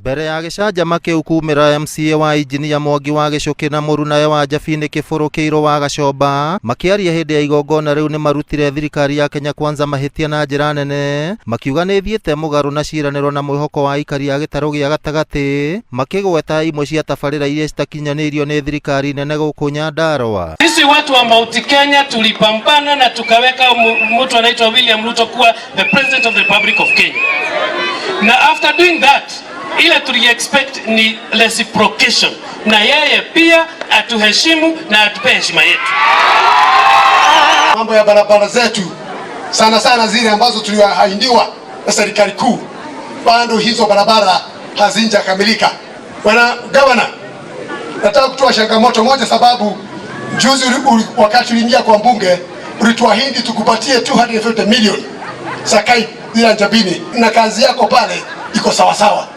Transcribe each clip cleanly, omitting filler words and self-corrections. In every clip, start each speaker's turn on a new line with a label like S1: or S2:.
S1: Mbere ya gicanjama kiu kumira MCA wa Injinia Mwangi wa Gicuki na Mũrunawe wa Njabini Kĩbũrũ Kĩirũ wa Gacomba makiaria hindi ya igongona riu ni marutire thirikari ya Kenya Kwanza mahitia na njira nene, makiuga ni thiete mugaru na ciraniro na mwihoko wa aikari a gitaru gia gatagati, makigweta imwe cia tabarĩra iria citakinyanirio ni thirikari nene gũkũ Nyandarua.
S2: Sisi watu wa Mount Kenya tulipambana na tukaweka mtu anaitwa William Ruto kuwa the president of the Republic of Kenya. Na after doing that, ile tuli expect ni reciprocation, na yeye pia atuheshimu na atupe heshima yetu.
S3: Mambo ya barabara zetu sana sana zile ambazo tuliahidiwa na serikali kuu, bado hizo barabara hazijakamilika. Bwana Governor, nataka kutoa changamoto moja, sababu juzi wakati uliingia kwa mbunge ulituahidi tukupatie 250 milioni sakai zile Njabini, na kazi yako pale iko sawa sawa,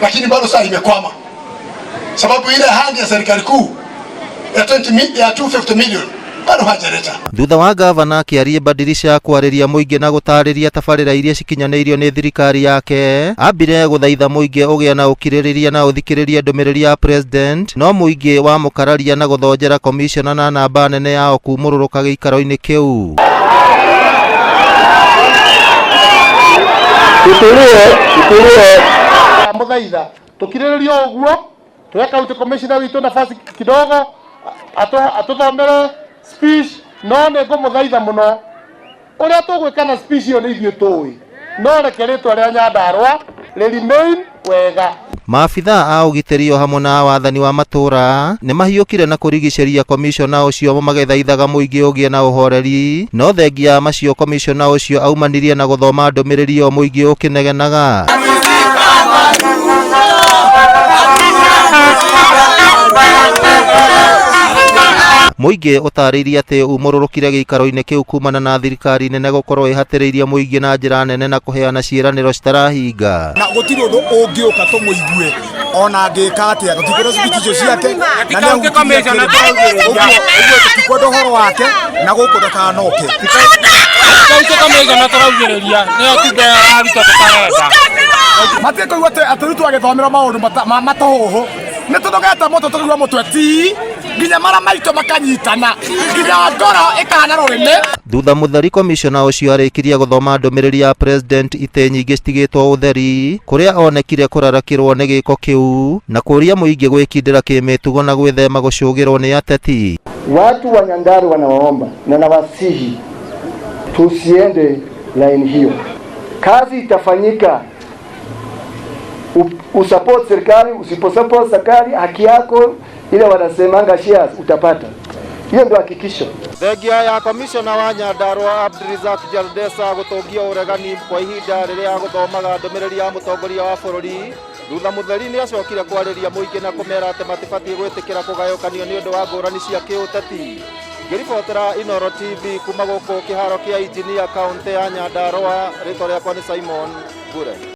S3: lakini bado sasa imekwama, sababu ile handi ya serikali kuu ya 250 milioni bado hajareta.
S1: Thutha wa gavana akiaria badilisha kwariria muingi na gutariria tabarĩra iria cikinyanirio ni thirikari yake, ambire guthaitha muingi ugia na ukiririria na uthikiriria ndumiriri ya president, no muingi wa mukararia na guthonjera commissioner na namba nene yao kumũrũrũka gĩikaro-inĩ kĩu.
S4: Tutulie muthaitha tukiririria uguo tuweka county commissioner witu nafasi kidogo atuthomere speech, no ne ngumuthaitha muno uria tugwikana speech iyo ni ithuĩ tũĩ, no reke rĩtwa rĩa Nyandarua remain wega.
S1: Maabitha a ugitĩri o hamwe na wathani wa matũra ni mahiũkire na kũrigicĩria komishona ũcio magethaithaga mũingĩ ũgĩe na ũhoreri, no thengia macio komishona ũcio aumanirie na gũthoma ndũmĩrĩri o mũingĩ ũkĩnegenaga. Muingi utariirie ati umururukire giikaro-ini kiu kumana na thirikari nene gukorwo ihatiriirie muingi na njira nene na kuheana ciiraniro citarahinga,
S5: na gutiri undu ungiuka tumuigue ona ngika atia gutikira cibikicio ciake na ne ukikomishona tukwenda uhoro wake na guku ndakanoke
S2: Tukomishona turaugiriria ni otuge aruta tukarenda
S5: matiko igwate aturutu agithomera maundu matahuhu ni tudogeta moto turigwa mutwe ti nginya mara maito makanyitana nginya ngoro ikana rurime.
S1: Thutha mutheri komishona ucio arikirie guthoma ndumiriri ya president ite nyingi citigitwo utheri, kuria onekire kurarakirwo ni giko kiu na kuria muingi gwikindira kimitugo na gwithema gucugirwo ni ateti.
S4: Watu wa Nyandarua wanawaomba na nawasihi tusiende line hiyo. Kazi itafanyika, usupport serikali, usiposupport serikali, haki yako ile wanasemanga shares utapata. Hiyo ndio hakikisho.
S1: Thengia ya komishona wa Nyandarua Abdirizak Jaldesa gutungia uregani kwa ihinda riria guthomaga ndumiriri ya mutongoria wa bururi. Thutha mutheri ni acokire kwariria muingi na kumera ati matibatie gwitikira kugayukanio ni undu wa ngurani cia kiuteti. Ngiribotera Inooro TV kuma guku kiharo kia Injinia kaunti ya Nyandarua, ritwa riakwa ni Simon Bure.